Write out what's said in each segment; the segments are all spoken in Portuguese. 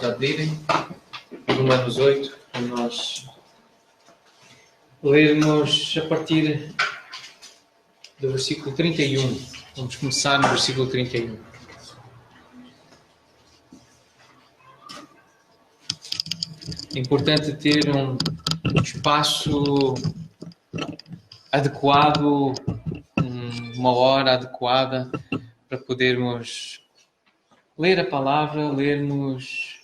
vontade de irem. Romanos 8, para nós lermos a partir do versículo 31. Vamos começar no versículo 31. É importante ter um espaço adequado, uma hora adequada para podermos ler a palavra, lermos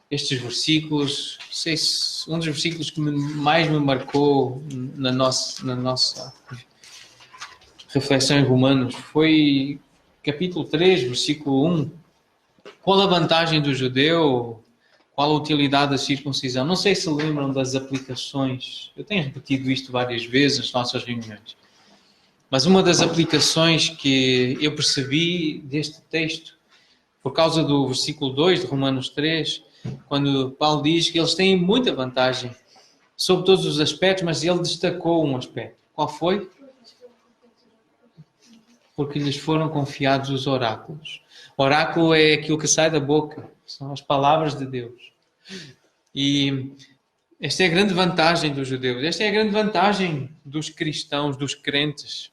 estes versículos. Não sei se um dos versículos que mais me marcou na nossa reflexão em Romanos foi capítulo 3, versículo 1. Qual a vantagem do judeu? Qual a utilidade da circuncisão? Não sei se lembram das aplicações. Eu tenho repetido isto várias vezes nas nossas reuniões. Mas uma das aplicações que eu percebi deste texto, por causa do versículo 2 de Romanos 3, quando Paulo diz que eles têm muita vantagem sobre todos os aspectos, mas ele destacou um aspecto. Qual foi? Porque lhes foram confiados os oráculos. Oráculo é aquilo que sai da boca, são as palavras de Deus. E esta é a grande vantagem dos judeus, esta é a grande vantagem dos cristãos, dos crentes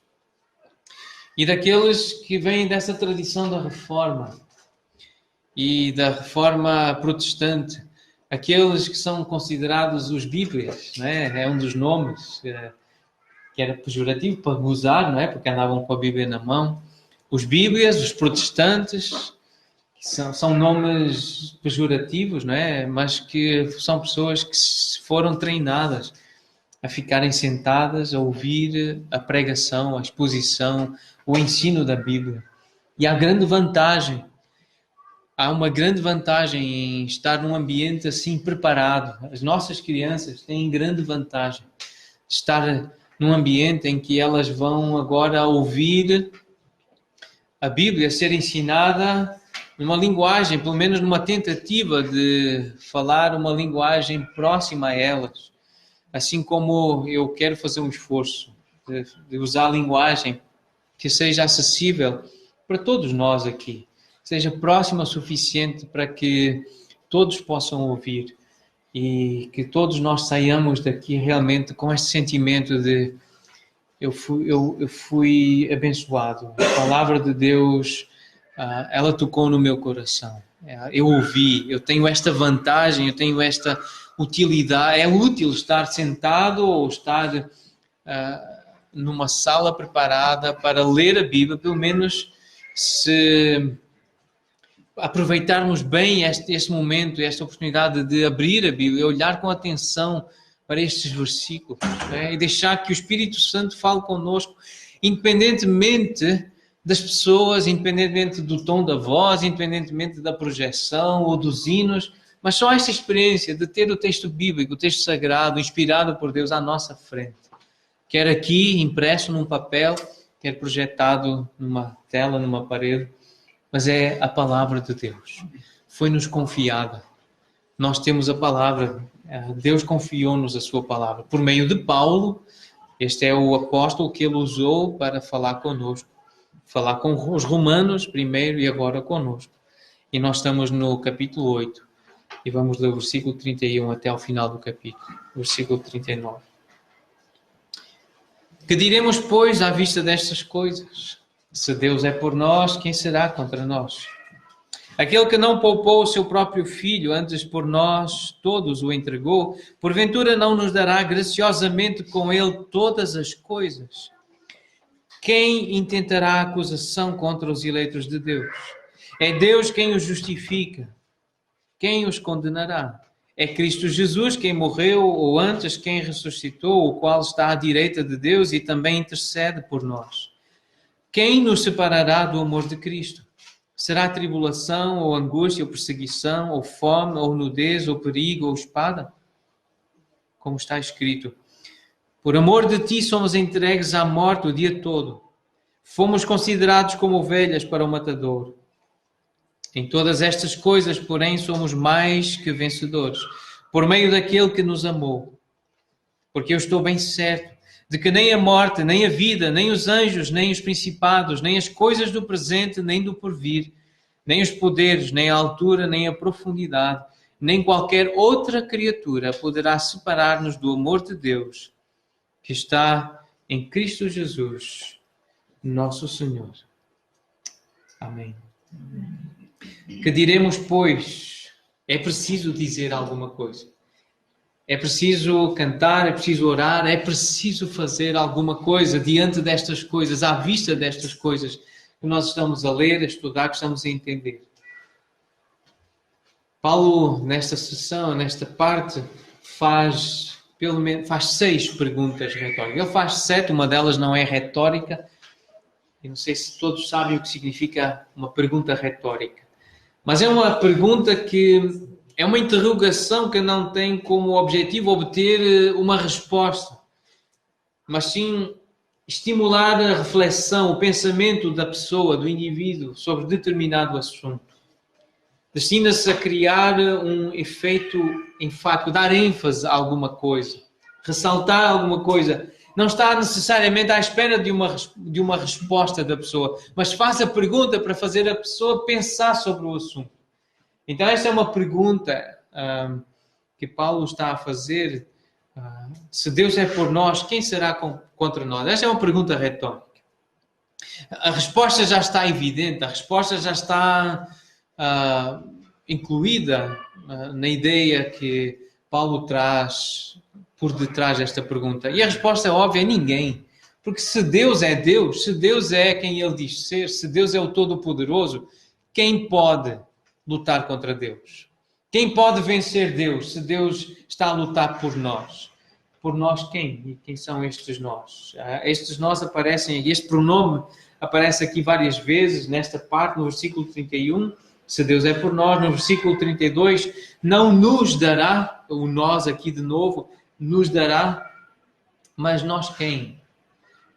e daqueles que vêm dessa tradição da Reforma e da Reforma protestante, aqueles que são considerados os bíblias, não é? É um dos nomes que era pejorativo para gozar, não é? Porque andavam com a Bíblia na mão. Os bíblias, os protestantes, que são nomes pejorativos, não é? Mas que são pessoas que foram treinadas a ficarem sentadas, a ouvir a pregação, a exposição, o ensino da Bíblia. E há uma grande vantagem em estar num ambiente assim preparado. As nossas crianças têm grande vantagem de estar num ambiente em que elas vão agora ouvir a Bíblia ser ensinada numa linguagem, pelo menos numa tentativa de falar uma linguagem próxima a elas. Assim como eu quero fazer um esforço de usar a linguagem que seja acessível para todos nós aqui, seja próxima o suficiente para que todos possam ouvir e que todos nós saiamos daqui realmente com este sentimento de eu fui abençoado. A palavra de Deus, ela tocou no meu coração. Eu ouvi, eu tenho esta vantagem, eu tenho esta utilidade. É útil estar sentado ou estar numa sala preparada para ler a Bíblia, pelo menos se aproveitarmos bem este momento, esta oportunidade de abrir a Bíblia, olhar com atenção para estes versículos, e deixar que o Espírito Santo fale connosco, independentemente das pessoas, independentemente do tom da voz, independentemente da projeção ou dos hinos, mas só esta experiência de ter o texto bíblico, o texto sagrado, inspirado por Deus à nossa frente, quer aqui impresso num papel, quer projetado numa tela, numa parede, mas é a palavra de Deus. Foi-nos confiada. Nós temos a palavra. Deus confiou-nos a sua palavra. Por meio de Paulo, este é o apóstolo que ele usou para falar conosco. Falar com os romanos primeiro e agora conosco. E nós estamos no capítulo 8. E vamos ler o versículo 31 até ao final do capítulo. Versículo 39. Que diremos, pois, à vista destas coisas? Se Deus é por nós, quem será contra nós? Aquele que não poupou o seu próprio filho, antes por nós todos o entregou, porventura não nos dará graciosamente com ele todas as coisas? Quem intentará acusação contra os eleitos de Deus? É Deus quem os justifica. Quem os condenará? É Cristo Jesus quem morreu, ou antes quem ressuscitou, o qual está à direita de Deus e também intercede por nós. Quem nos separará do amor de Cristo? Será tribulação, ou angústia, ou perseguição, ou fome, ou nudez, ou perigo, ou espada? Como está escrito: por amor de ti somos entregues à morte o dia todo. Fomos considerados como ovelhas para o matador. Em todas estas coisas, porém, somos mais que vencedores, por meio daquele que nos amou. Porque eu estou bem certo de que nem a morte, nem a vida, nem os anjos, nem os principados, nem as coisas do presente, nem do porvir, nem os poderes, nem a altura, nem a profundidade, nem qualquer outra criatura poderá separar-nos do amor de Deus que está em Cristo Jesus, nosso Senhor. Amém. Que diremos, pois? É preciso dizer alguma coisa. É preciso cantar, é preciso orar, é preciso fazer alguma coisa diante destas coisas, à vista destas coisas que nós estamos a ler, a estudar, que estamos a entender. Paulo, nesta sessão, nesta parte, faz 6 perguntas retóricas. Ele faz 7, uma delas não é retórica. Eu não sei se todos sabem o que significa uma pergunta retórica. Mas é uma pergunta que é uma interrogação que não tem como objetivo obter uma resposta, mas sim estimular a reflexão, o pensamento da pessoa, do indivíduo, sobre determinado assunto. Destina-se a criar um efeito enfático, dar ênfase a alguma coisa, ressaltar alguma coisa. Não está necessariamente à espera de uma resposta da pessoa, mas faz a pergunta para fazer a pessoa pensar sobre o assunto. Então, esta é uma pergunta que Paulo está a fazer. Se Deus é por nós, quem será contra nós? Esta é uma pergunta retórica. A resposta já está evidente, a resposta já está incluída na ideia que Paulo traz por detrás desta pergunta. E a resposta é óbvia, é ninguém. Porque se Deus é Deus, se Deus é quem Ele diz ser, se Deus é o Todo-Poderoso, quem pode lutar contra Deus? Quem pode vencer Deus se Deus está a lutar por nós? Por nós quem? E quem são estes nós? Estes nós aparecem, este pronome aparece aqui várias vezes, nesta parte, no versículo 31, se Deus é por nós. No versículo 32, não nos dará, o nós aqui de novo, nos dará, mas nós quem?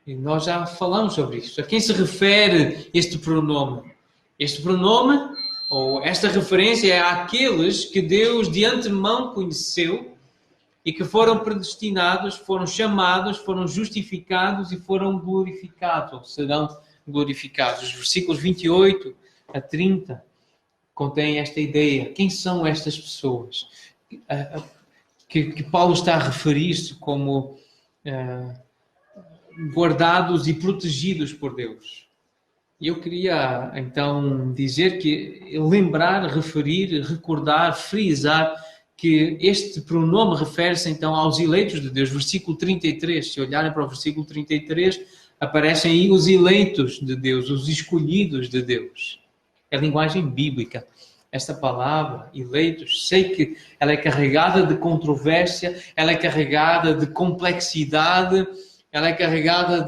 E nós já falamos sobre isso. A quem se refere este pronome? Este pronome, ou esta referência, é àqueles que Deus de antemão conheceu e que foram predestinados, foram chamados, foram justificados e foram glorificados, ou serão glorificados. Os versículos 28 a 30 contêm esta ideia. Quem são estas pessoas que Paulo está a referir-se como guardados e protegidos por Deus? E eu queria, então, dizer que lembrar, referir, recordar, frisar que este pronome refere-se, então, aos eleitos de Deus. Versículo 33, se olharem para o versículo 33, aparecem aí os eleitos de Deus, os escolhidos de Deus. É linguagem bíblica. Esta palavra, eleitos, sei que ela é carregada de controvérsia, ela é carregada de complexidade, ela é carregada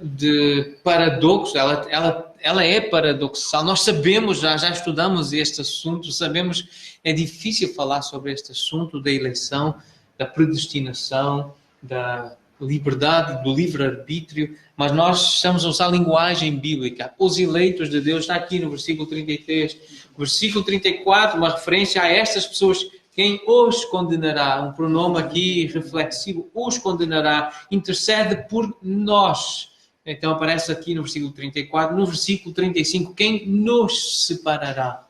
de paradoxo, ela é paradoxal. Nós sabemos, já estudamos este assunto, sabemos, é difícil falar sobre este assunto da eleição, da predestinação, da liberdade, do livre-arbítrio, mas nós estamos a usar a linguagem bíblica. Os eleitos de Deus, está aqui no versículo 33. Versículo 34, uma referência a estas pessoas. Quem os condenará? Um pronome aqui reflexivo. Os condenará. Intercede por nós. Então aparece aqui no versículo 34. No versículo 35, quem nos separará?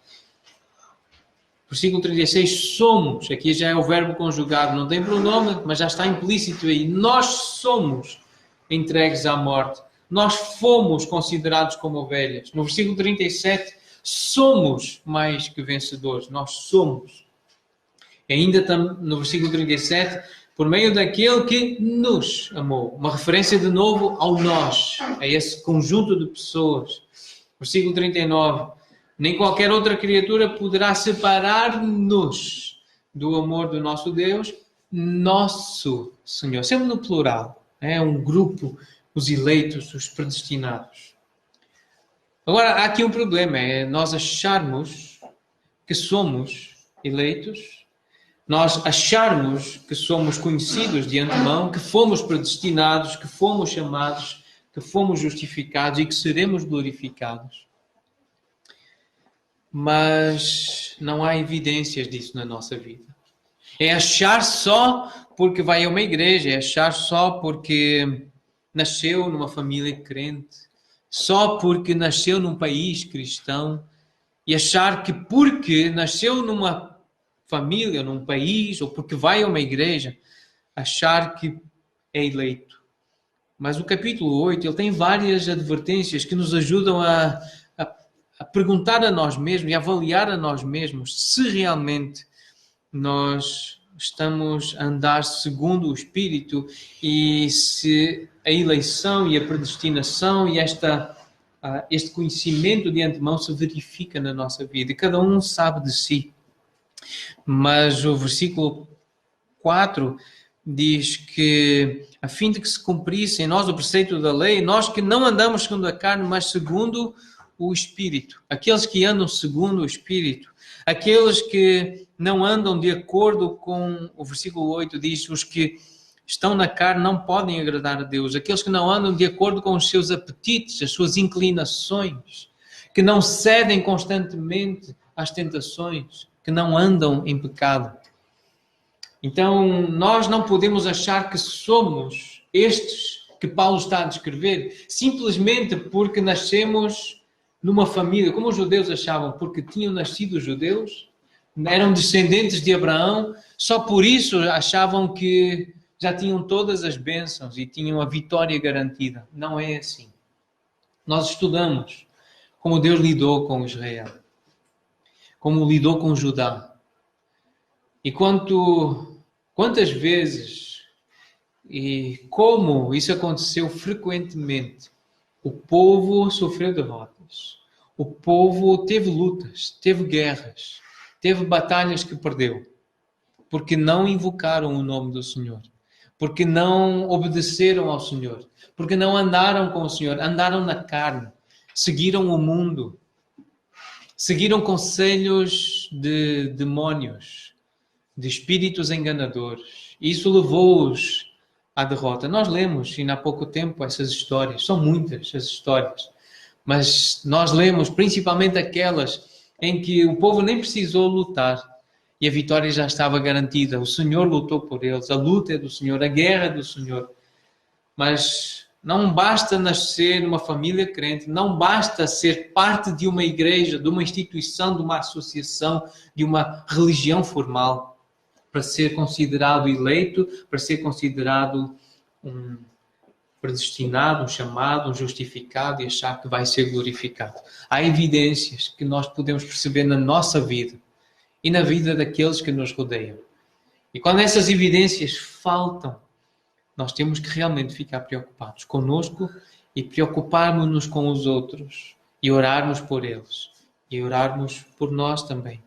Versículo 36, somos. Aqui já é o verbo conjugado. Não tem pronome, mas já está implícito aí. Nós somos entregues à morte. Nós fomos considerados como ovelhas. No versículo 37, somos mais que vencedores. Nós somos. E ainda no versículo 37, por meio daquele que nos amou. Uma referência de novo ao nós, a esse conjunto de pessoas. Versículo 39, nem qualquer outra criatura poderá separar-nos do amor do nosso Deus, nosso Senhor. Sempre no plural. É um grupo, os eleitos, os predestinados. Agora, há aqui um problema. É nós acharmos que somos eleitos, nós acharmos que somos conhecidos de antemão, que fomos predestinados, que fomos chamados, que fomos justificados e que seremos glorificados. Mas não há evidências disso na nossa vida. É achar só porque vai a uma igreja, é achar só porque nasceu numa família crente, só porque nasceu num país cristão, E achar que porque nasceu numa família, num país, ou porque vai a uma igreja, achar que é eleito. Mas o capítulo 8, ele tem várias advertências que nos ajudam a perguntar a nós mesmos e a avaliar a nós mesmos se realmente nós estamos a andar segundo o Espírito e se a eleição e a predestinação e este conhecimento de antemão se verifica na nossa vida. E cada um sabe de si. Mas o versículo 4 diz que, a fim de que se cumprisse em nós o preceito da lei, nós que não andamos segundo a carne, mas segundo o Espírito. Aqueles que andam segundo o Espírito. Aqueles que não andam de acordo com, o versículo 8 diz, os que estão na carne não podem agradar a Deus. Aqueles que não andam de acordo com os seus apetites, as suas inclinações, que não cedem constantemente às tentações, que não andam em pecado. Então, nós não podemos achar que somos estes que Paulo está a descrever, simplesmente porque nascemos numa família, como os judeus achavam, porque tinham nascido judeus, eram descendentes de Abraão, só por isso achavam que já tinham todas as bênçãos e tinham a vitória garantida. Não é assim. Nós estudamos como Deus lidou com Israel, como lidou com Judá. E quantas vezes e como isso aconteceu frequentemente, o povo sofreu derrotas. O povo teve lutas, teve guerras, teve batalhas que perdeu, porque não invocaram o nome do Senhor, porque não obedeceram ao Senhor, porque não andaram com o Senhor, andaram na carne, seguiram o mundo, seguiram conselhos de demónios, de espíritos enganadores. Isso levou-os à derrota. Nós lemos, ainda há pouco tempo, essas histórias. São muitas as histórias. Mas nós lemos principalmente aquelas em que o povo nem precisou lutar e a vitória já estava garantida. O Senhor lutou por eles. A luta é do Senhor, a guerra é do Senhor. Mas não basta nascer numa família crente, não basta ser parte de uma igreja, de uma instituição, de uma associação, de uma religião formal para ser considerado eleito, para ser considerado um predestinado, um chamado, um justificado e achar que vai ser glorificado. Há evidências que nós podemos perceber na nossa vida e na vida daqueles que nos rodeiam. E quando essas evidências faltam, nós temos que realmente ficar preocupados conosco e preocuparmos-nos com os outros e orarmos por eles e orarmos por nós também.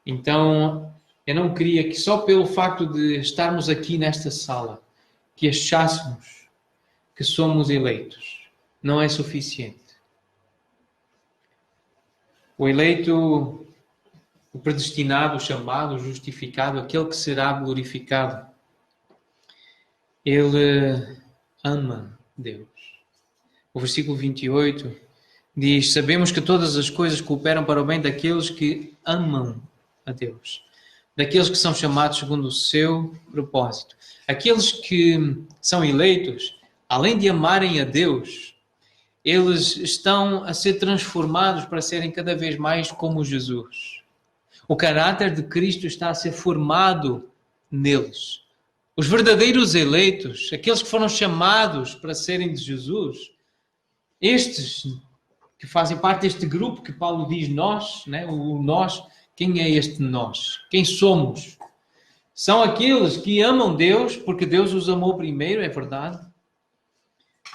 Então, eu não queria que só pelo facto de estarmos aqui nesta sala que achássemos que somos eleitos. Não é suficiente. O eleito, o predestinado, o chamado, o justificado, aquele que será glorificado, ele ama Deus. O versículo 28 diz: sabemos que todas as coisas cooperam para o bem daqueles que amam a Deus, daqueles que são chamados segundo o seu propósito. Aqueles que são eleitos, além de amarem a Deus, eles estão a ser transformados para serem cada vez mais como Jesus. O caráter de Cristo está a ser formado neles. Os verdadeiros eleitos, aqueles que foram chamados para serem de Jesus, estes que fazem parte deste grupo que Paulo diz nós, né? O nós, quem é este nós? Quem somos? São aqueles que amam Deus, porque Deus os amou primeiro, é verdade,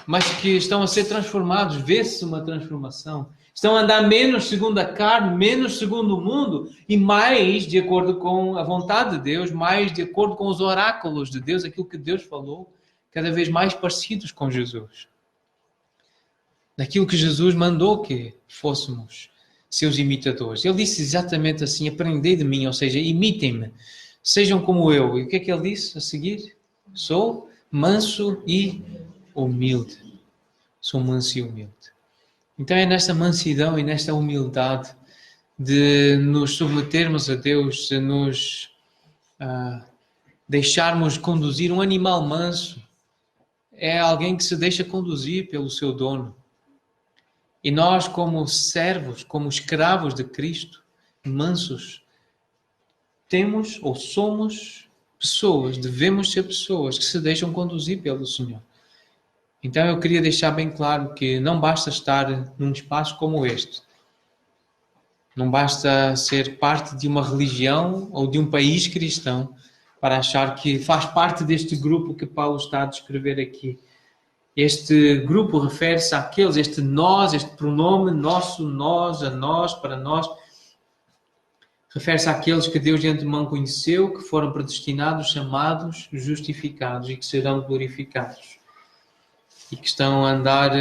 mas que estão a ser transformados, vê-se uma transformação. Estão a andar menos segundo a carne, menos segundo o mundo e mais de acordo com a vontade de Deus, mais de acordo com os oráculos de Deus, aquilo que Deus falou, cada vez mais parecidos com Jesus. Daquilo que Jesus mandou que fôssemos seus imitadores. Ele disse exatamente assim: aprendei de mim, ou seja, imitem-me, sejam como eu. E o que é que ele disse a seguir? Sou manso e humilde. Sou manso e humilde. Então é nesta mansidão e nesta humildade de nos submetermos a Deus, de nos deixarmos conduzir. Um animal manso é alguém que se deixa conduzir pelo seu dono. E nós, como servos, como escravos de Cristo, mansos, temos ou somos pessoas, devemos ser pessoas que se deixam conduzir pelo Senhor. Então eu queria deixar bem claro que não basta estar num espaço como este. Não basta ser parte de uma religião ou de um país cristão para achar que faz parte deste grupo que Paulo está a descrever aqui. Este grupo refere-se àqueles, este nós, este pronome nosso, nós, a nós, para nós, refere-se àqueles que Deus de antemão conheceu, que foram predestinados, chamados, justificados e que serão glorificados. E que estão a andar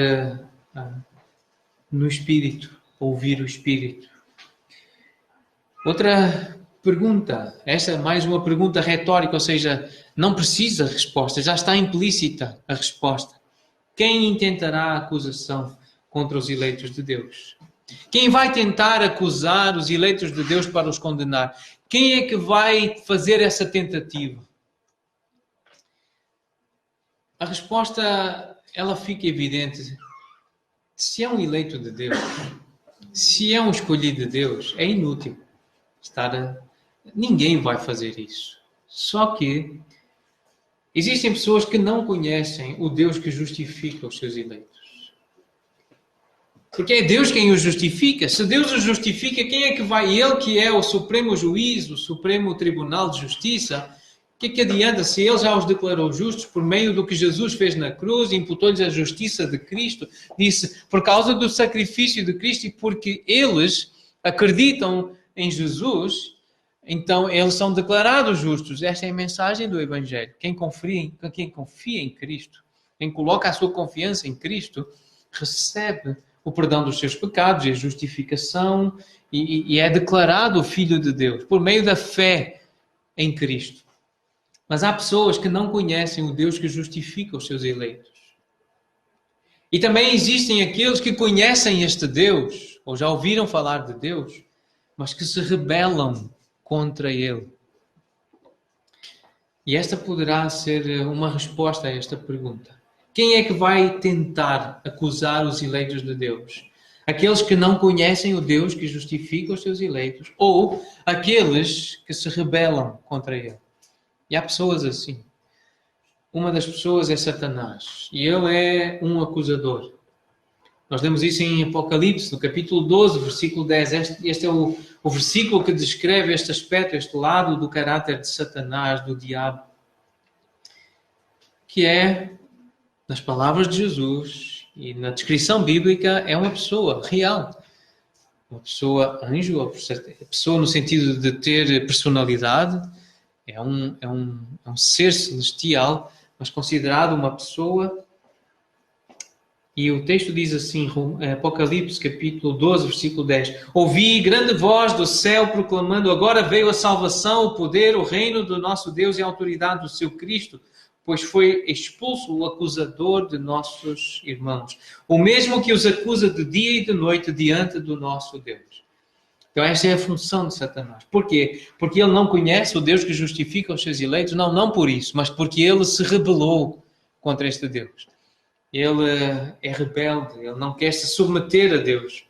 no Espírito, a ouvir o Espírito. Outra pergunta, esta é mais uma pergunta retórica, ou seja, não precisa resposta, já está implícita a resposta. Quem intentará a acusação contra os eleitos de Deus? Quem vai tentar acusar os eleitos de Deus para os condenar? Quem é que vai fazer essa tentativa? A resposta, ela fica evidente. Se é um eleito de Deus, se é um escolhido de Deus, é inútil ninguém vai fazer isso. Só que existem pessoas que não conhecem o Deus que justifica os seus eleitos. Porque é Deus quem os justifica. Se Deus os justifica, quem é que vai? Ele que é o Supremo Juiz, o Supremo Tribunal de Justiça. O que adianta se Ele já os declarou justos por meio do que Jesus fez na cruz, imputou-lhes a justiça de Cristo, disse, por causa do sacrifício de Cristo e porque eles acreditam em Jesus, então eles são declarados justos. Esta é a mensagem do Evangelho. Quem confia em Cristo, quem coloca a sua confiança em Cristo, recebe o perdão dos seus pecados e a justificação e é declarado filho de Deus por meio da fé em Cristo. Mas há pessoas que não conhecem o Deus que justifica os seus eleitos. E também existem aqueles que conhecem este Deus, ou já ouviram falar de Deus, mas que se rebelam contra Ele. E esta poderá ser uma resposta a esta pergunta. Quem é que vai tentar acusar os eleitos de Deus? Aqueles que não conhecem o Deus que justifica os seus eleitos, ou aqueles que se rebelam contra Ele? E há pessoas assim. Uma das pessoas é Satanás, e ele é um acusador. Nós lemos isso em Apocalipse, no capítulo 12, versículo 10. Este é o versículo que descreve este aspecto, este lado do caráter de Satanás, do diabo. Que é, nas palavras de Jesus e na descrição bíblica, é uma pessoa real. Uma pessoa anjo, uma pessoa no sentido de ter personalidade. É um ser celestial, mas considerado uma pessoa. E o texto diz assim, Apocalipse, capítulo 12, versículo 10. Ouvi grande voz do céu proclamando, agora veio a salvação, o poder, o reino do nosso Deus e a autoridade do seu Cristo, pois foi expulso o acusador de nossos irmãos, o mesmo que os acusa de dia e de noite diante do nosso Deus. Então esta é a função de Satanás. Por quê? Porque ele não conhece o Deus que justifica os seus eleitos? Não por isso, mas porque ele se rebelou contra este Deus. Ele é rebelde, ele não quer se submeter a Deus.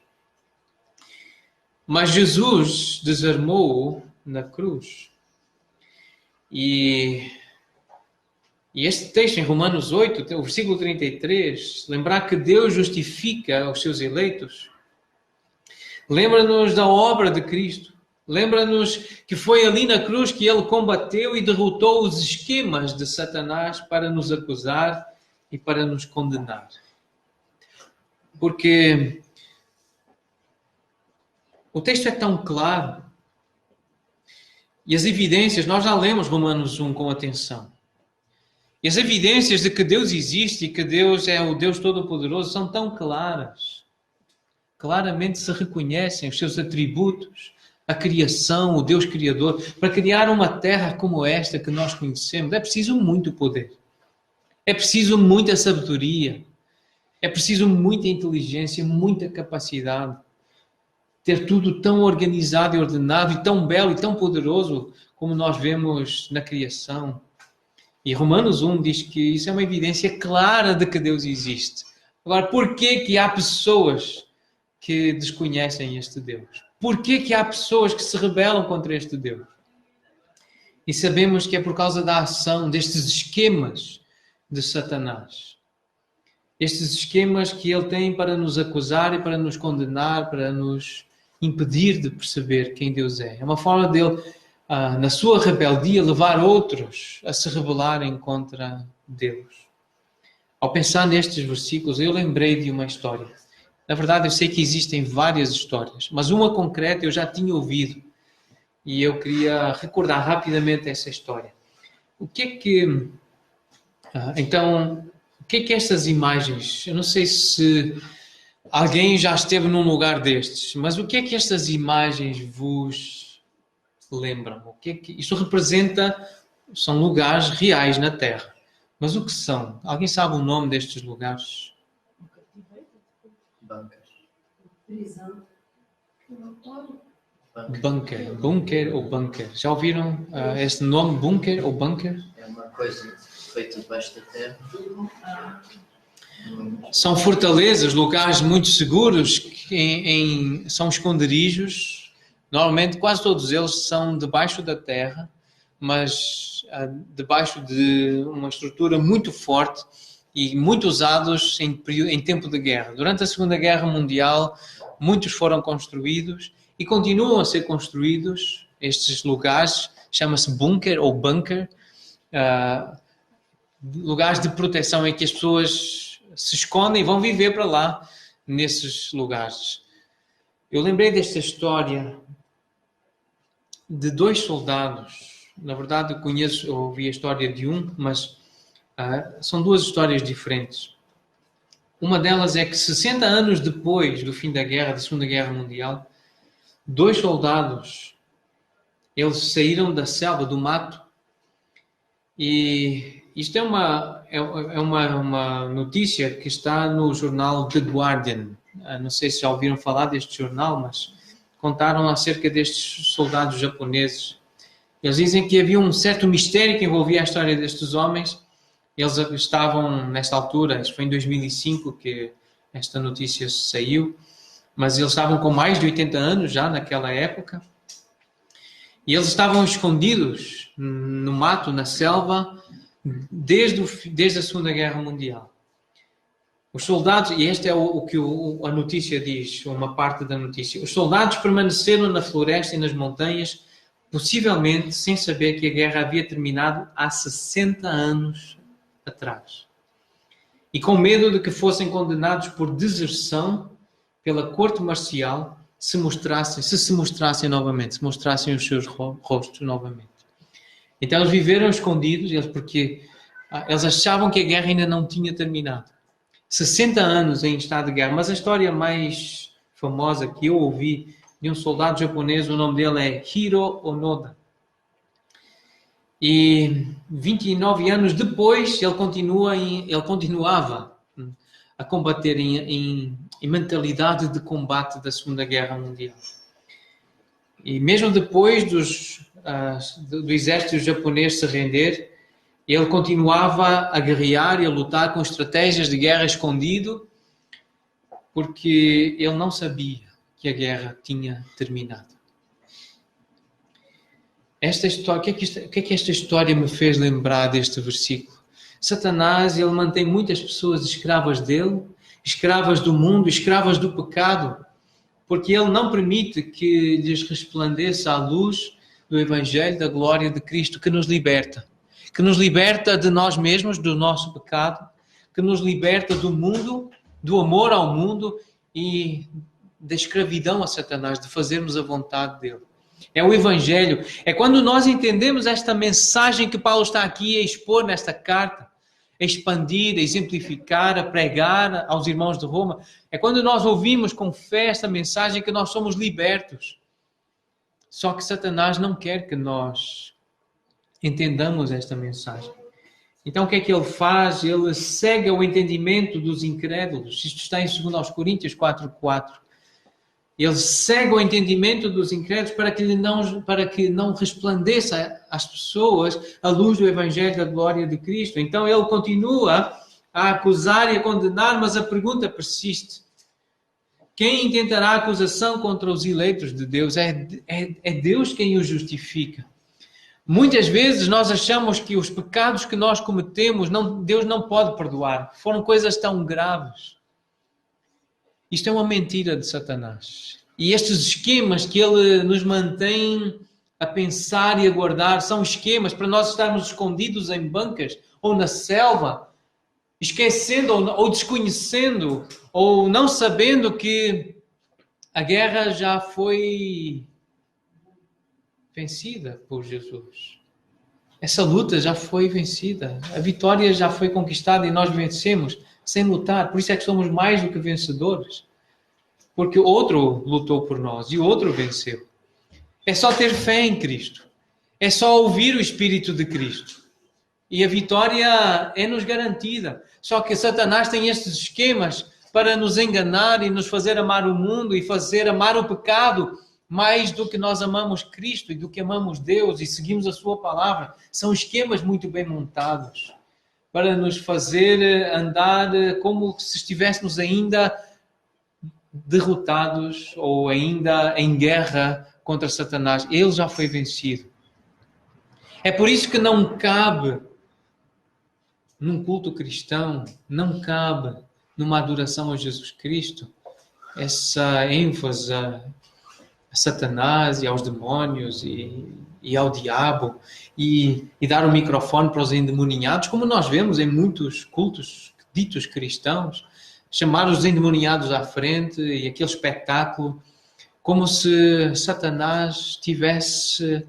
Mas Jesus desarmou-o na cruz. E este texto em Romanos 8, o versículo 33, lembrar que Deus justifica os seus eleitos, lembra-nos da obra de Cristo. Lembra-nos que foi ali na cruz que ele combateu e derrotou os esquemas de Satanás para nos acusar e para nos condenar. Porque o texto é tão claro e as evidências, nós já lemos Romanos 1 com atenção. E as evidências de que Deus existe e que Deus é o Deus Todo-Poderoso são tão claras. Claramente se reconhecem os seus atributos, a criação, o Deus Criador. Para criar uma terra como esta que nós conhecemos, é preciso muito poder. É preciso muita sabedoria, é preciso muita inteligência, muita capacidade. Ter tudo tão organizado e ordenado, e tão belo e tão poderoso como nós vemos na criação. E Romanos 1 diz que isso é uma evidência clara de que Deus existe. Agora, por que há pessoas que desconhecem este Deus? Por que há pessoas que se rebelam contra este Deus? E sabemos que é por causa da ação destes esquemas de Satanás. Estes esquemas que ele tem para nos acusar e para nos condenar, para nos impedir de perceber quem Deus é. É uma forma dele, na sua rebeldia, levar outros a se rebelarem contra Deus. Ao pensar nestes versículos, eu lembrei de uma história. Na verdade, eu sei que existem várias histórias, mas uma concreta eu já tinha ouvido e eu queria recordar rapidamente essa história. Então, o que é que estas imagens... Eu não sei se alguém já esteve num lugar destes, mas o que é que estas imagens vos lembram? O que é que isto representa? São lugares reais na Terra. Mas o que são? Alguém sabe o nome destes lugares? Prisão. Bunker ou bunker. Já ouviram este nome, bunker ou bunker? É uma coisa feita debaixo da terra. São fortalezas, lugares muito seguros, são esconderijos. Normalmente quase todos eles são debaixo da terra, mas debaixo de uma estrutura muito forte e muito usados em tempo de guerra. Durante a Segunda Guerra Mundial, muitos foram construídos e continuam a ser construídos. Estes lugares, chama-se bunker ou bunker, lugares de proteção em que as pessoas se escondem e vão viver para lá, nesses lugares. Eu lembrei desta história de 2 soldados. Na verdade, eu ouvi a história de um, mas são 2 histórias diferentes. Uma delas é que 60 anos depois do fim da guerra, da Segunda Guerra Mundial, 2 soldados, eles saíram da selva, do mato, e isto é uma notícia que está no jornal The Guardian. Não sei se já ouviram falar deste jornal, mas contaram acerca destes soldados japoneses. Eles dizem que havia um certo mistério que envolvia a história destes homens. Eles estavam, nesta altura, isso foi em 2005 que esta notícia saiu, mas eles estavam com mais de 80 anos já naquela época. E eles estavam escondidos no mato, na selva, desde a Segunda Guerra Mundial. Os soldados, e este é o que a notícia diz, uma parte da notícia, os soldados permaneceram na floresta e nas montanhas, possivelmente sem saber que a guerra havia terminado há 60 anos atrás. E com medo de que fossem condenados por deserção pela corte marcial, se se mostrassem novamente, se mostrassem os seus rostos novamente. Então eles viveram escondidos, porque eles achavam que a guerra ainda não tinha terminado. 60 anos em estado de guerra. Mas a história mais famosa que eu ouvi de um soldado japonês, o nome dele é Hiro Onoda. E 29 anos depois, ele continuava a combater em mentalidade de combate da Segunda Guerra Mundial. E mesmo depois do exército japonês se render, ele continuava a guerrear e a lutar com estratégias de guerra escondido, porque ele não sabia que a guerra tinha terminado. Esta história, o que é que esta história me fez lembrar deste versículo? Satanás, ele mantém muitas pessoas escravas dele, escravas do mundo, escravas do pecado, porque ele não permite que lhes resplandeça a luz do Evangelho, da glória de Cristo, que nos liberta de nós mesmos, do nosso pecado, que nos liberta do mundo, do amor ao mundo e da escravidão a Satanás, de fazermos a vontade dele. É o Evangelho. É quando nós entendemos esta mensagem que Paulo está aqui a expor nesta carta, a expandir, a exemplificar, a pregar aos irmãos de Roma. É quando nós ouvimos com fé esta mensagem que nós somos libertos. Só que Satanás não quer que nós entendamos esta mensagem. Então o que é que ele faz? Ele cega o entendimento dos incrédulos. Isto está em 2 Coríntios 4:4. Ele cega o entendimento dos incrédulos para que não resplandeça às pessoas a luz do Evangelho da glória de Cristo. Então ele continua a acusar e a condenar, mas a pergunta persiste. Quem intentará acusação contra os eleitos de Deus? É Deus quem os justifica. Muitas vezes nós achamos que os pecados que nós cometemos, Deus não pode perdoar. Foram coisas tão graves. Isto é uma mentira de Satanás. E estes esquemas que ele nos mantém a pensar e a guardar são esquemas para nós estarmos escondidos em bancas ou na selva, esquecendo ou desconhecendo ou não sabendo que a guerra já foi vencida por Jesus. Essa luta já foi vencida. A vitória já foi conquistada e nós vencemos sem lutar. Por isso é que somos mais do que vencedores. Porque outro lutou por nós e o outro venceu. É só ter fé em Cristo. É só ouvir o Espírito de Cristo. E a vitória é-nos garantida. Só que Satanás tem estes esquemas para nos enganar e nos fazer amar o mundo e fazer amar o pecado mais do que nós amamos Cristo e do que amamos Deus e seguimos a sua palavra. São esquemas muito bem montados para nos fazer andar como se estivéssemos ainda derrotados ou ainda em guerra contra Satanás. Ele já foi vencido. É por isso que não cabe num culto cristão, não cabe numa adoração a Jesus Cristo essa ênfase a Satanás e aos demónios e ao diabo e dar o microfone para os endemoniados, como nós vemos em muitos cultos ditos cristãos, chamar os endemoniados à frente e aquele espetáculo, como se Satanás tivesse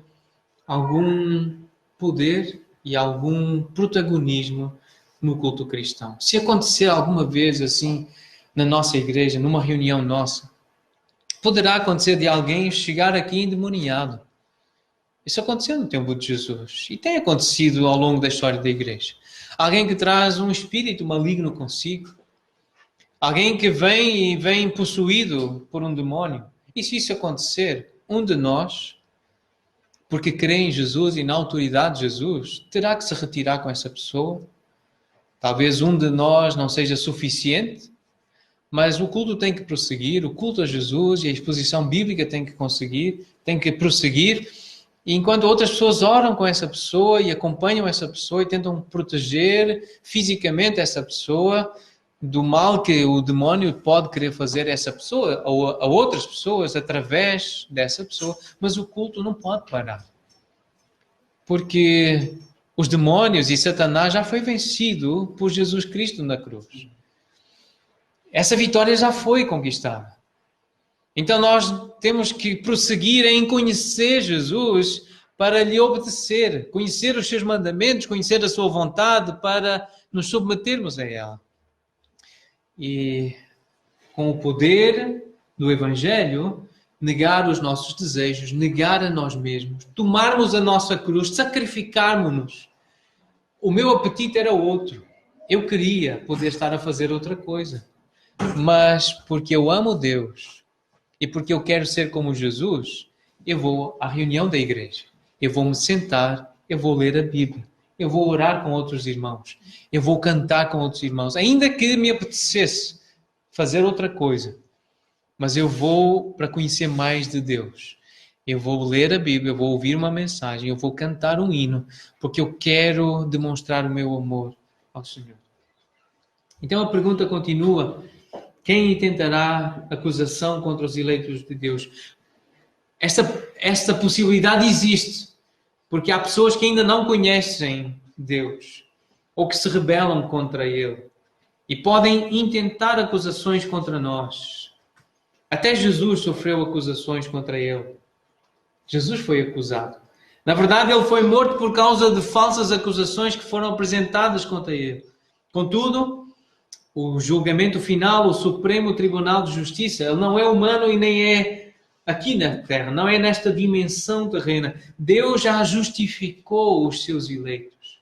algum poder e algum protagonismo no culto cristão. Se acontecer alguma vez assim na nossa igreja, numa reunião nossa, poderá acontecer de alguém chegar aqui endemoniado. Isso aconteceu no tempo de Jesus e tem acontecido ao longo da história da igreja. Alguém que traz um espírito maligno consigo. Alguém que vem possuído por um demónio. E se isso acontecer, um de nós, porque crê em Jesus e na autoridade de Jesus, terá que se retirar com essa pessoa. Talvez um de nós não seja suficiente, mas o culto tem que prosseguir, o culto a Jesus e a exposição bíblica tem que prosseguir. E enquanto outras pessoas oram com essa pessoa e acompanham essa pessoa e tentam proteger fisicamente essa pessoa do mal que o demónio pode querer fazer a essa pessoa ou a outras pessoas através dessa pessoa, mas o culto não pode parar. Porque os demónios e Satanás já foi vencido por Jesus Cristo na cruz. Essa vitória já foi conquistada. Então nós temos que prosseguir em conhecer Jesus para lhe obedecer, conhecer os seus mandamentos, conhecer a sua vontade para nos submetermos a ela. E com o poder do Evangelho, negar os nossos desejos, negar a nós mesmos, tomarmos a nossa cruz, sacrificarmos-nos. O meu apetite era outro. Eu queria poder estar a fazer outra coisa. Mas porque eu amo Deus e porque eu quero ser como Jesus, eu vou à reunião da igreja. Eu vou me sentar, eu vou ler a Bíblia. Eu vou orar com outros irmãos. Eu vou cantar com outros irmãos. Ainda que me apetecesse fazer outra coisa. Mas eu vou para conhecer mais de Deus. Eu vou ler a Bíblia, eu vou ouvir uma mensagem, eu vou cantar um hino, porque eu quero demonstrar o meu amor ao Senhor. Então a pergunta continua: quem intentará acusação contra os eleitos de Deus? Esta possibilidade existe, porque há pessoas que ainda não conhecem Deus, ou que se rebelam contra Ele, e podem intentar acusações contra nós. Até Jesus sofreu acusações contra Ele. Jesus foi acusado. Na verdade, Ele foi morto por causa de falsas acusações que foram apresentadas contra Ele. Contudo, o julgamento final, o Supremo Tribunal de Justiça, ele não é humano e nem é aqui na Terra, não é nesta dimensão terrena. Deus já justificou os seus eleitos.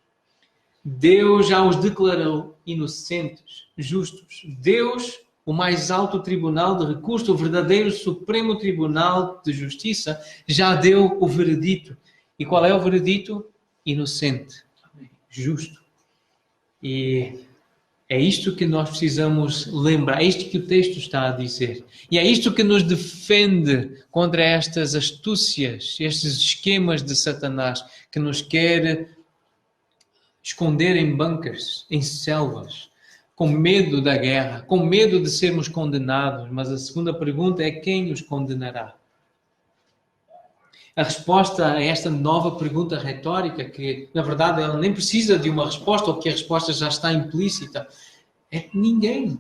Deus já os declarou inocentes, justos. Deus, o mais alto tribunal de recurso, o verdadeiro Supremo Tribunal de Justiça, já deu o veredito. E qual é o veredito? Inocente, justo. E É isto que nós precisamos lembrar, é isto que o texto está a dizer. E é isto que nos defende contra estas astúcias, estes esquemas de Satanás, que nos quer esconder em bunkers, em selvas, com medo da guerra, com medo de sermos condenados. Mas a segunda pergunta é: quem os condenará? A resposta a esta nova pergunta retórica, que na verdade ela nem precisa de uma resposta, ou que a resposta já está implícita, é ninguém.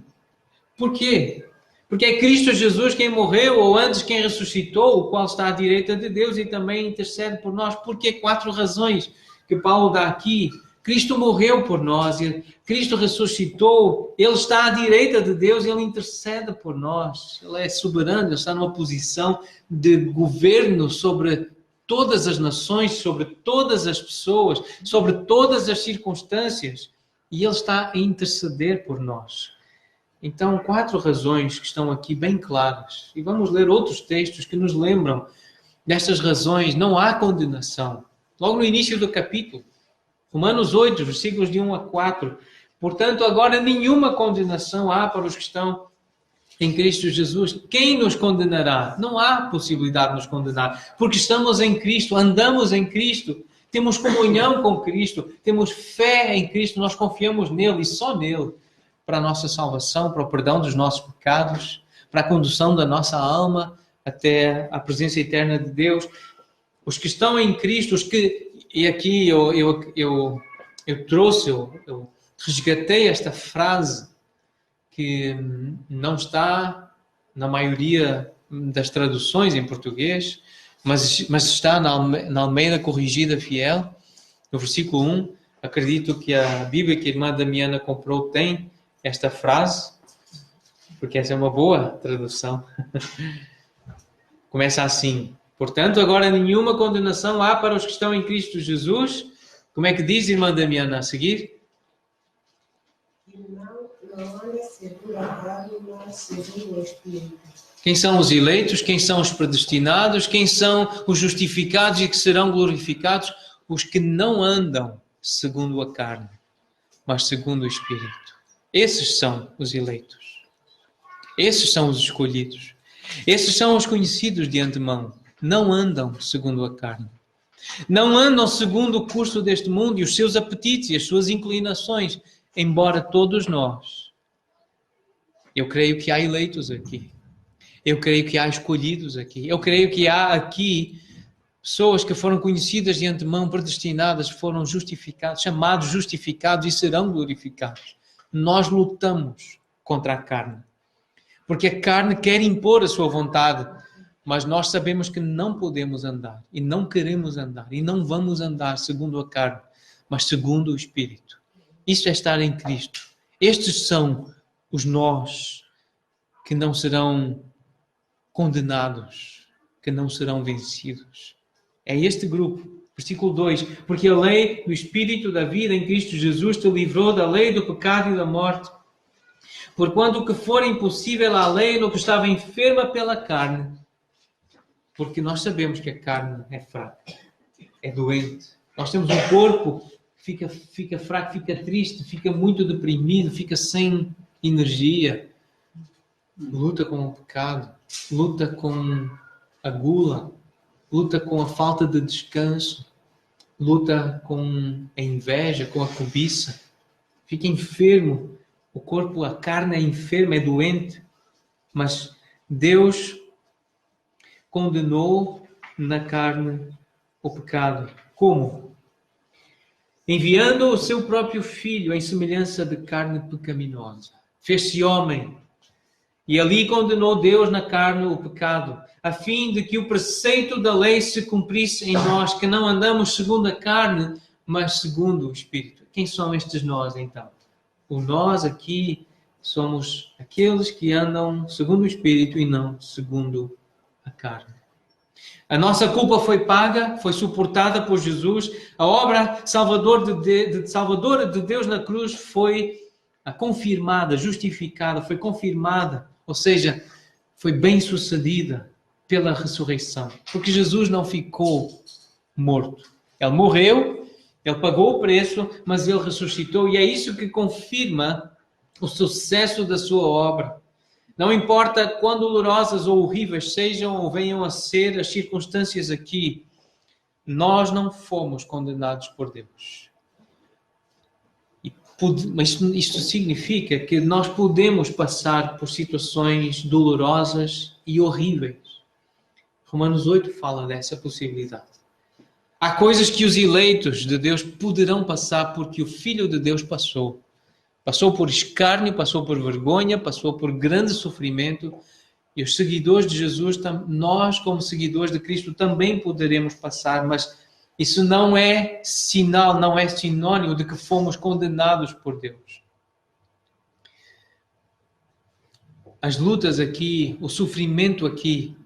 Por quê? Porque é Cristo Jesus quem morreu, ou antes quem ressuscitou, o qual está à direita de Deus e também intercede por nós. Porque 4 razões que Paulo dá aqui. Cristo morreu por nós, Cristo ressuscitou, Ele está à direita de Deus e Ele intercede por nós. Ele é soberano, Ele está numa posição de governo sobre todas as nações, sobre todas as pessoas, sobre todas as circunstâncias. E Ele está a interceder por nós. Então, 4 razões que estão aqui bem claras. E vamos ler outros textos que nos lembram destas razões. Não há condenação. Logo no início do capítulo, Romanos 8, versículos de 1 a 4. Portanto, agora nenhuma condenação há para os que estão em Cristo Jesus. Quem nos condenará? Não há possibilidade de nos condenar, porque estamos em Cristo, andamos em Cristo, temos comunhão com Cristo, temos fé em Cristo, nós confiamos nele e só nele, para a nossa salvação, para o perdão dos nossos pecados, para a condução da nossa alma até a presença eterna de Deus. Os que estão em Cristo, os que... E aqui eu resgatei esta frase que não está na maioria das traduções em português, mas está na Almeida Corrigida Fiel, no versículo 1. Acredito que a Bíblia que a irmã Damiana comprou tem esta frase, porque essa é uma boa tradução. Começa assim: portanto, agora nenhuma condenação há para os que estão em Cristo Jesus. Como é que diz, irmã Damiana, a seguir? Não anda segundo a carne, mas segundo o Espírito. Quem são os eleitos? Quem são os predestinados? Quem são os justificados e que serão glorificados? Os que não andam segundo a carne, mas segundo o Espírito. Esses são os eleitos. Esses são os escolhidos. Esses são os conhecidos de antemão. Não andam segundo a carne. Não andam segundo o curso deste mundo e os seus apetites e as suas inclinações, embora todos nós. Eu creio que há eleitos aqui. Eu creio que há escolhidos aqui. Eu creio que há aqui pessoas que foram conhecidas de antemão, predestinadas, foram justificados, chamados, justificados e serão glorificados. Nós lutamos contra a carne. Porque a carne quer impor a sua vontade, mas nós sabemos que não podemos andar, e não queremos andar, e não vamos andar segundo a carne, mas segundo o Espírito. Isso é estar em Cristo. Estes são os nós que não serão condenados, que não serão vencidos. É este grupo. Versículo 2. Porque a lei do Espírito da vida em Cristo Jesus te livrou da lei do pecado e da morte. Porquanto o que for impossível à lei no que estava enferma pela carne, porque nós sabemos que a carne é fraca, é doente. Nós temos um corpo que fica fraco, fica triste, fica muito deprimido, fica sem energia. Luta com o pecado, luta com a gula, luta com a falta de descanso, luta com a inveja, com a cobiça. Fica enfermo. O corpo, a carne é enferma, é doente. Mas Deus condenou na carne o pecado. Como? Enviando o seu próprio Filho em semelhança de carne pecaminosa. Fez-se homem. E ali condenou Deus na carne o pecado, a fim de que o preceito da lei se cumprisse em nós, que não andamos segundo a carne, mas segundo o Espírito. Quem são estes nós, então? O nós aqui somos aqueles que andam segundo o Espírito e não segundo a carne. A nossa culpa foi paga, foi suportada por Jesus. A obra salvadora de Deus na cruz foi confirmada, justificada, foi confirmada. Ou seja, foi bem sucedida pela ressurreição. Porque Jesus não ficou morto. Ele morreu, ele pagou o preço, mas ele ressuscitou. E é isso que confirma o sucesso da sua obra. Não importa quão dolorosas ou horríveis sejam ou venham a ser as circunstâncias aqui, nós não fomos condenados por Deus. Mas isto significa que nós podemos passar por situações dolorosas e horríveis. Romanos 8 fala dessa possibilidade. Há coisas que os eleitos de Deus poderão passar porque o Filho de Deus passou. Passou por escárnio, passou por vergonha, passou por grande sofrimento. E os seguidores de Jesus, nós como seguidores de Cristo também poderemos passar, mas isso não é sinal, não é sinônimo de que fomos condenados por Deus. As lutas aqui, o sofrimento aqui,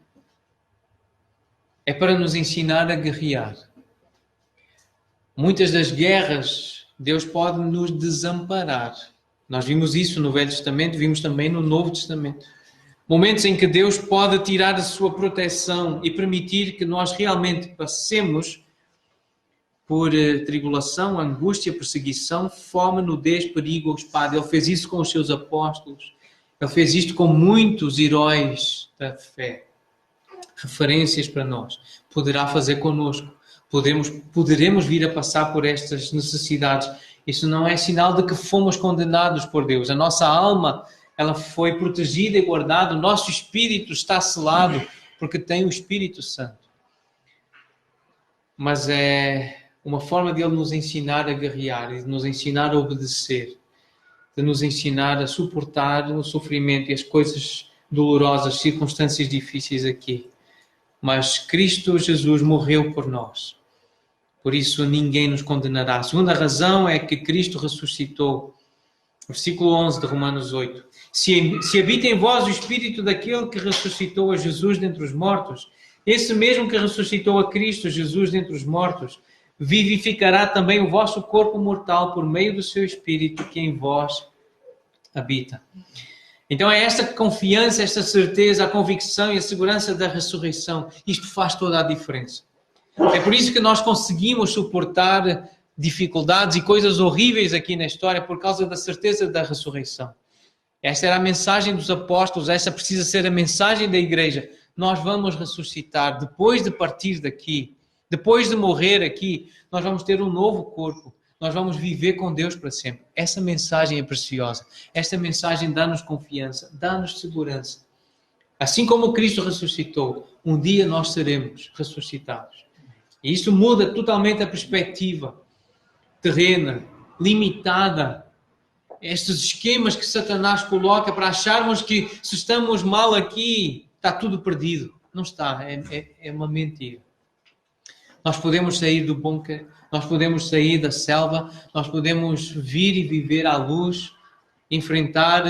é para nos ensinar a guerrear. Muitas das guerras, Deus pode nos desamparar. Nós vimos isso no Velho Testamento, vimos também no Novo Testamento. Momentos em que Deus pode tirar a sua proteção e permitir que nós realmente passemos por tribulação, angústia, perseguição, fome, nudez, perigo ou espada. Ele fez isso com os seus apóstolos. Ele fez isto com muitos heróis da fé. Referências para nós. Poderá fazer conosco. Poderemos vir a passar por estas necessidades. Isso não é sinal de que fomos condenados por Deus. A nossa alma, ela foi protegida e guardada. O nosso espírito está selado porque tem o Espírito Santo. Mas é uma forma de Ele nos ensinar a guerrear, de nos ensinar a obedecer, de nos ensinar a suportar o sofrimento e as coisas dolorosas, circunstâncias difíceis aqui. Mas Cristo Jesus morreu por nós. Por isso ninguém nos condenará. A segunda razão é que Cristo ressuscitou. Versículo 11 de Romanos 8. Se habita em vós o Espírito daquele que ressuscitou a Jesus dentre os mortos, esse mesmo que ressuscitou a Cristo Jesus dentre os mortos, vivificará também o vosso corpo mortal por meio do seu Espírito que em vós habita. Então é esta confiança, esta certeza, a convicção e a segurança da ressurreição. Isto faz toda a diferença. É por isso que nós conseguimos suportar dificuldades e coisas horríveis aqui na história por causa da certeza da ressurreição. Esta era a mensagem dos apóstolos, esta precisa ser a mensagem da igreja. Nós vamos ressuscitar depois de partir daqui, depois de morrer aqui, nós vamos ter um novo corpo. Nós vamos viver com Deus para sempre. Essa mensagem é preciosa. Esta mensagem dá-nos confiança, dá-nos segurança. Assim como Cristo ressuscitou, um dia nós seremos ressuscitados. E isso muda totalmente a perspectiva terrena, limitada. Estes esquemas que Satanás coloca para acharmos que se estamos mal aqui, está tudo perdido. Não está, é uma mentira. Nós podemos sair do bunker, nós podemos sair da selva, nós podemos vir e viver à luz, enfrentar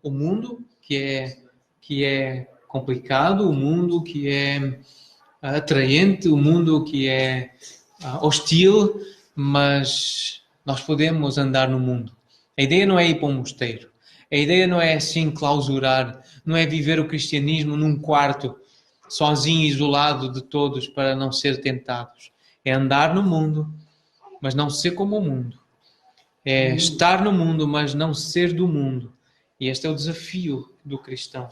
o mundo que é complicado, o mundo que é atraente, o mundo que é hostil, mas nós podemos andar no mundo. A ideia não é ir para um mosteiro. A ideia não é assim clausurar, não é viver o cristianismo num quarto, sozinho, isolado de todos para não ser tentados. É andar no mundo, mas não ser como o mundo. É estar no mundo, mas não ser do mundo. E este é o desafio do cristão.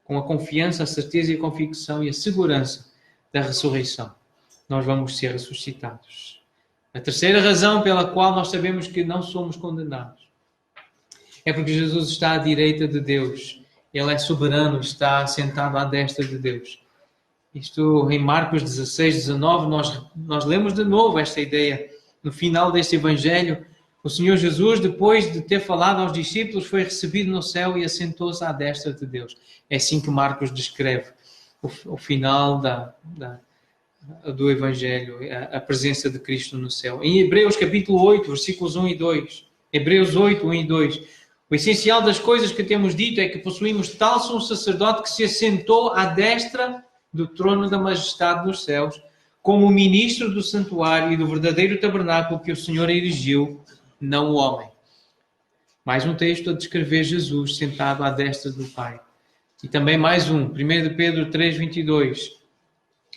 Com a confiança, a certeza e a convicção e a segurança da ressurreição, nós vamos ser ressuscitados. A terceira razão pela qual nós sabemos que não somos condenados é porque Jesus está à direita de Deus. Ele é soberano, está sentado à destra de Deus. Isto em Marcos 16, 19, nós lemos de novo esta ideia. No final deste Evangelho, o Senhor Jesus, depois de ter falado aos discípulos, foi recebido no céu e assentou-se à destra de Deus. É assim que Marcos descreve o final do Evangelho, a presença de Cristo no céu. Em Hebreus capítulo 8, versículos 1 e 2. Hebreus 8, 1 e 2. O essencial das coisas que temos dito é que possuímos tal sumo sacerdote que se assentou à destra do trono da majestade nos céus, como ministro do santuário e do verdadeiro tabernáculo que o Senhor erigiu, não o homem. Mais um texto a descrever Jesus sentado à destra do Pai. E também mais um, 1 de Pedro 3, 22.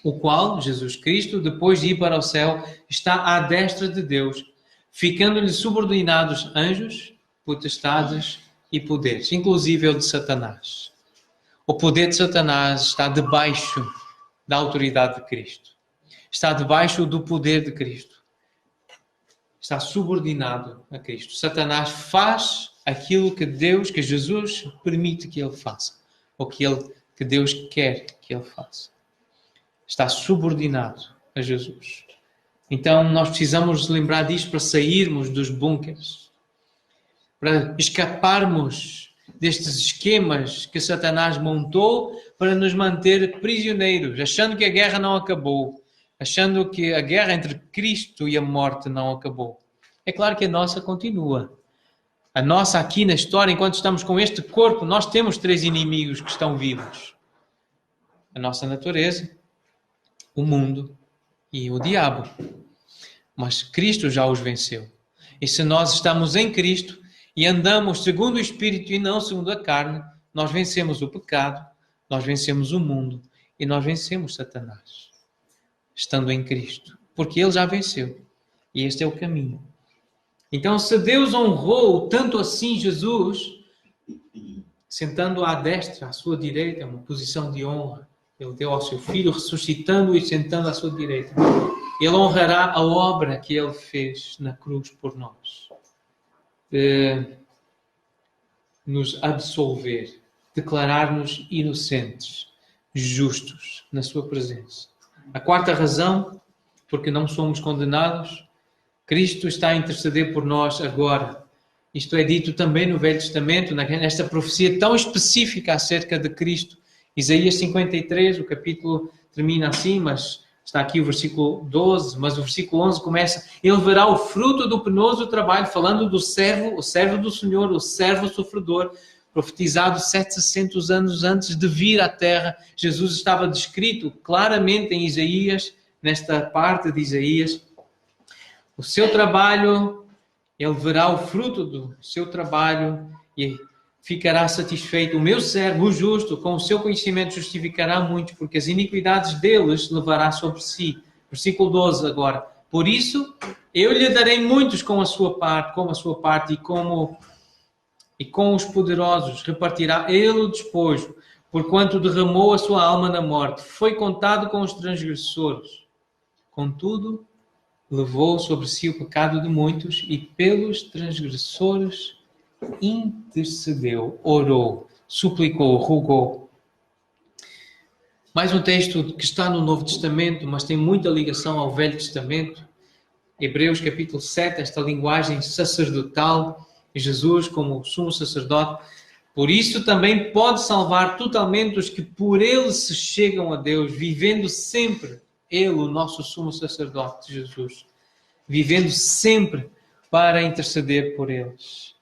O qual, Jesus Cristo, depois de ir para o céu, está à destra de Deus, ficando-lhe subordinados anjos, potestades, e poderes, inclusive o de Satanás. O poder de Satanás está debaixo da autoridade de Cristo. Está debaixo do poder de Cristo. Está subordinado a Cristo. Satanás faz aquilo que Jesus permite que ele faça. Ou que Deus quer que ele faça. Está subordinado a Jesus. Então nós precisamos lembrar disto para sairmos dos bunkers. Para escaparmos destes esquemas que Satanás montou para nos manter prisioneiros, achando que a guerra não acabou, achando que a guerra entre Cristo e a morte não acabou. É claro que a nossa continua. A nossa aqui na história, enquanto estamos com este corpo, nós temos 3 inimigos que estão vivos. A nossa natureza, o mundo e o diabo. Mas Cristo já os venceu. E se nós estamos em Cristo, e andamos segundo o Espírito e não segundo a carne, nós vencemos o pecado, nós vencemos o mundo e nós vencemos Satanás. Estando em Cristo. Porque Ele já venceu. E este é o caminho. Então, se Deus honrou tanto assim Jesus, sentando à destra, à sua direita, uma posição de honra, Ele deu ao seu Filho, ressuscitando e sentando à sua direita. Ele honrará a obra que Ele fez na cruz por nós. Nos absolver, declarar-nos inocentes, justos na sua presença. A quarta razão, porque não somos condenados, Cristo está a interceder por nós agora. Isto é dito também no Velho Testamento, nesta profecia tão específica acerca de Cristo. Isaías 53, o capítulo termina assim, mas está aqui o versículo 12, mas o versículo 11 começa: Ele verá o fruto do penoso trabalho, falando do servo, o servo do Senhor, o servo sofredor, profetizado 700 anos antes de vir à terra. Jesus estava descrito claramente em Isaías, nesta parte de Isaías. O seu trabalho, ele verá o fruto do seu trabalho e ficará satisfeito. O meu servo, o justo, com o seu conhecimento justificará muitos, porque as iniquidades deles levará sobre si. Versículo 12 agora. Por isso, eu lhe darei muitos com a sua parte, e com os poderosos repartirá ele o despojo, porquanto derramou a sua alma na morte. Foi contado com os transgressores. Contudo, levou sobre si o pecado de muitos e pelos transgressores intercedeu, orou, suplicou, rogou. Mais um texto que está no Novo Testamento, mas tem muita ligação ao Velho Testamento. Hebreus capítulo 7, esta linguagem sacerdotal, Jesus como sumo sacerdote. Por isso também pode salvar totalmente os que por ele se chegam a Deus, vivendo sempre ele, o nosso sumo sacerdote, Jesus, vivendo sempre para interceder por eles.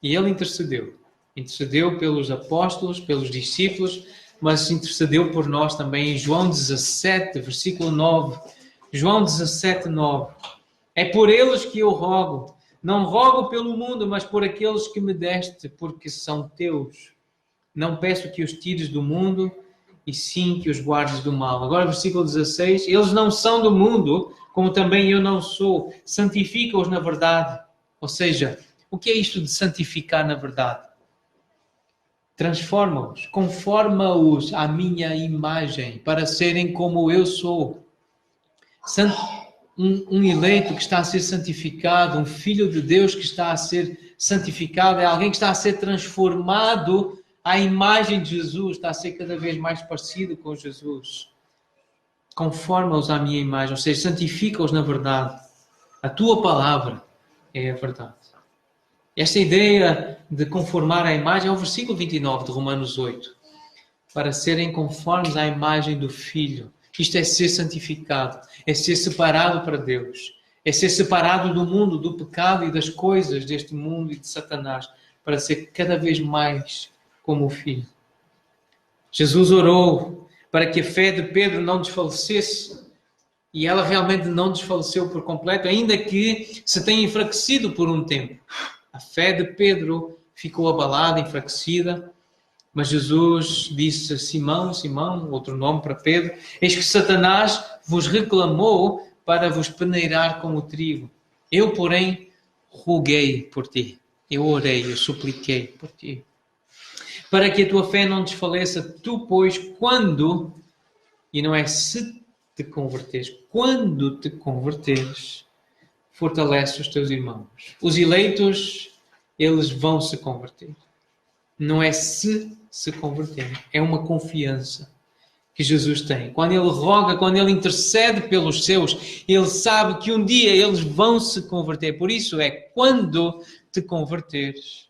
E ele intercedeu pelos apóstolos, pelos discípulos, mas intercedeu por nós também em João 17, versículo 9. João 17, 9. É por eles que eu rogo. Não rogo pelo mundo, mas por aqueles que me deste, porque são teus. Não peço que os tires do mundo, e sim que os guardes do mal. Agora, versículo 16. Eles não são do mundo, como também eu não sou. Santifica-os na verdade. Ou seja, o que é isto de santificar na verdade? Transforma-os, conforma-os à minha imagem, para serem como eu sou. Um eleito que está a ser santificado, um filho de Deus que está a ser santificado, é alguém que está a ser transformado à imagem de Jesus, está a ser cada vez mais parecido com Jesus. Conforma-os à minha imagem, ou seja, santifica-os na verdade. A tua palavra é a verdade. Esta ideia de conformar à imagem é o versículo 29 de Romanos 8. Para serem conformes à imagem do Filho. Isto é ser santificado, é ser separado para Deus, é ser separado do mundo, do pecado e das coisas deste mundo e de Satanás, para ser cada vez mais como o Filho. Jesus orou para que a fé de Pedro não desfalecesse, e ela realmente não desfaleceu por completo, ainda que se tenha enfraquecido por um tempo. A fé de Pedro ficou abalada, enfraquecida, mas Jesus disse a Simão, outro nome para Pedro, eis que Satanás vos reclamou para vos peneirar como trigo. Eu, porém, roguei por ti. Eu orei, eu supliquei por ti. Para que a tua fé não desfaleça, tu, pois, quando, e não é se te converteres, quando te converteres, fortalece os teus irmãos. Os eleitos, eles vão se converter. Não é se converterem, é uma confiança que Jesus tem. Quando Ele roga, quando Ele intercede pelos seus, Ele sabe que um dia eles vão se converter. Por isso é quando te converteres.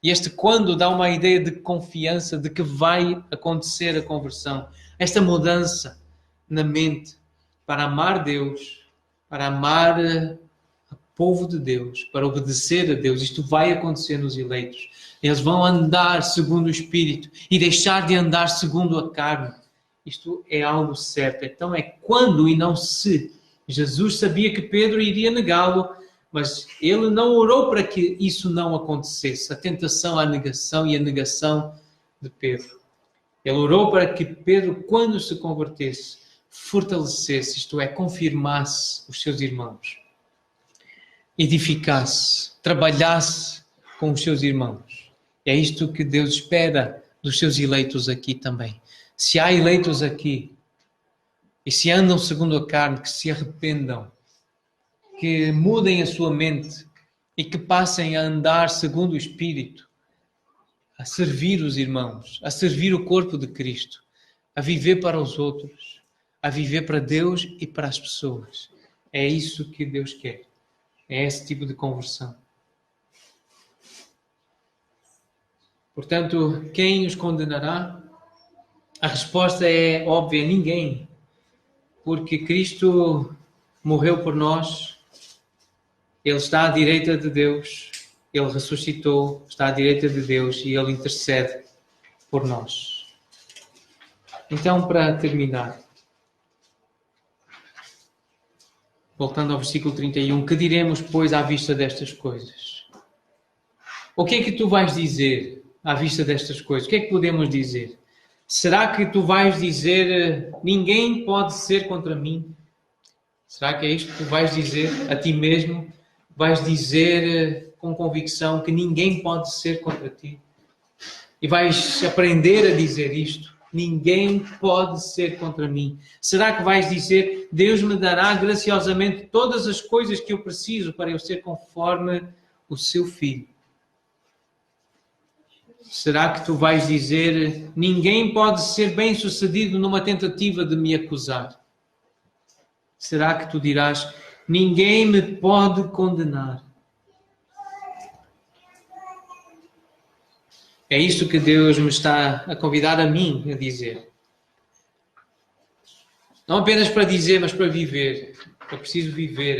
E este quando dá uma ideia de confiança de que vai acontecer a conversão. Esta mudança na mente para amar Deus, para amar o povo de Deus, para obedecer a Deus. Isto vai acontecer nos eleitos. Eles vão andar segundo o Espírito e deixar de andar segundo a carne. Isto é algo certo. Então é quando e não se. Jesus sabia que Pedro iria negá-lo, mas ele não orou para que isso não acontecesse. A tentação, a negação e a negação de Pedro. Ele orou para que Pedro, quando se convertesse, fortalecesse, isto é, confirmasse os seus irmãos. Edificasse, trabalhasse com os seus irmãos. É isto que Deus espera dos seus eleitos aqui também. Se há eleitos aqui e se andam segundo a carne, que se arrependam, que mudem a sua mente e que passem a andar segundo o Espírito, a servir os irmãos, a servir o corpo de Cristo, a viver para os outros, a viver para Deus e para as pessoas. É isso que Deus quer. É esse tipo de conversão. Portanto, quem os condenará? A resposta é óbvia, ninguém. Porque Cristo morreu por nós, Ele está à direita de Deus, Ele ressuscitou, está à direita de Deus e Ele intercede por nós. Então, para terminar, voltando ao versículo 31, que diremos, pois, à vista destas coisas? O que é que tu vais dizer à vista destas coisas? O que é que podemos dizer? Será que tu vais dizer, ninguém pode ser contra mim? Será que é isto que tu vais dizer a ti mesmo? Vais dizer com convicção que ninguém pode ser contra ti? E vais aprender a dizer isto? Ninguém pode ser contra mim. Será que vais dizer, Deus me dará graciosamente todas as coisas que eu preciso para eu ser conforme o seu Filho? Será que tu vais dizer, ninguém pode ser bem-sucedido numa tentativa de me acusar? Será que tu dirás, ninguém me pode condenar? É isto que Deus me está a convidar a mim a dizer. Não apenas para dizer, mas para viver. Eu preciso viver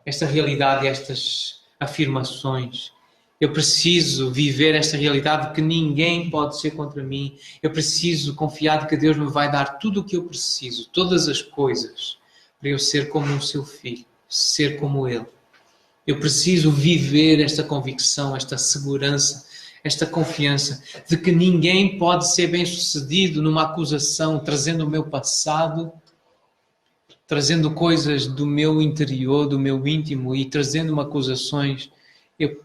esta realidade, estas afirmações. Eu preciso viver esta realidade de que ninguém pode ser contra mim. Eu preciso confiar de que Deus me vai dar tudo o que eu preciso, todas as coisas, para eu ser como o seu filho, ser como ele. Eu preciso viver esta convicção, esta segurança, esta confiança de que ninguém pode ser bem-sucedido numa acusação, trazendo o meu passado, trazendo coisas do meu interior, do meu íntimo e trazendo-me acusações. Eu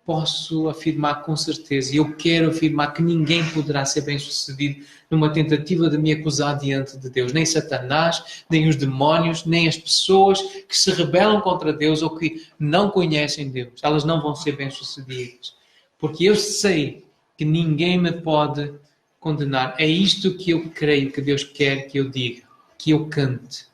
posso afirmar com certeza, e eu quero afirmar que ninguém poderá ser bem-sucedido numa tentativa de me acusar diante de Deus. Nem Satanás, nem os demónios, nem as pessoas que se rebelam contra Deus ou que não conhecem Deus. Elas não vão ser bem-sucedidas. Porque eu sei que ninguém me pode condenar. É isto que eu creio que Deus quer que eu diga, que eu cante.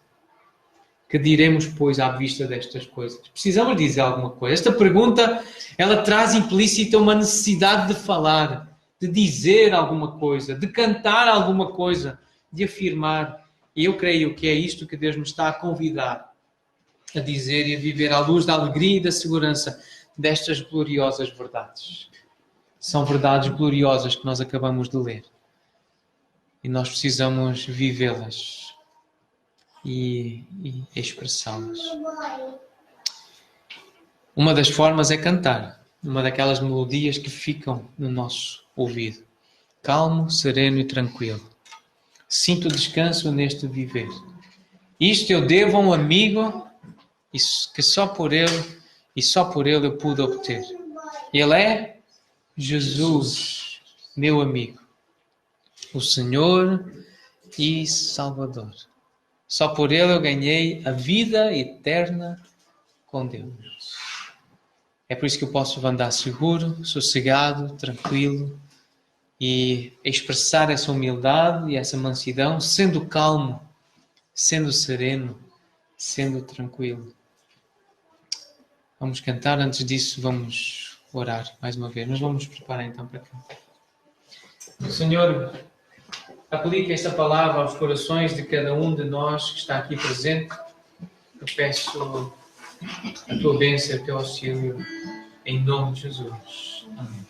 Que diremos, pois, à vista destas coisas? Precisamos dizer alguma coisa. Esta pergunta, ela traz implícita uma necessidade de falar, de dizer alguma coisa, de cantar alguma coisa, de afirmar. E eu creio que é isto que Deus me está a convidar a dizer e a viver à luz da alegria e da segurança destas gloriosas verdades. São verdades gloriosas que nós acabamos de ler. E nós precisamos vivê-las e expressá-las. Uma das formas é cantar. Uma daquelas melodias que ficam no nosso ouvido. Calmo, sereno e tranquilo. Sinto descanso neste viver. Isto eu devo a um amigo que só por ele eu pude obter. Ele é Jesus, meu amigo, o Senhor e Salvador. Só por Ele eu ganhei a vida eterna com Deus. É por isso que eu posso andar seguro, sossegado, tranquilo e expressar essa humildade e essa mansidão, sendo calmo, sendo sereno, sendo tranquilo. Vamos cantar, antes disso vamos orar mais uma vez. Mas vamos nos preparar então para cá. Senhor, aplica esta palavra aos corações de cada um de nós que está aqui presente. Eu peço a tua bênção e o teu auxílio em nome de Jesus. Amém.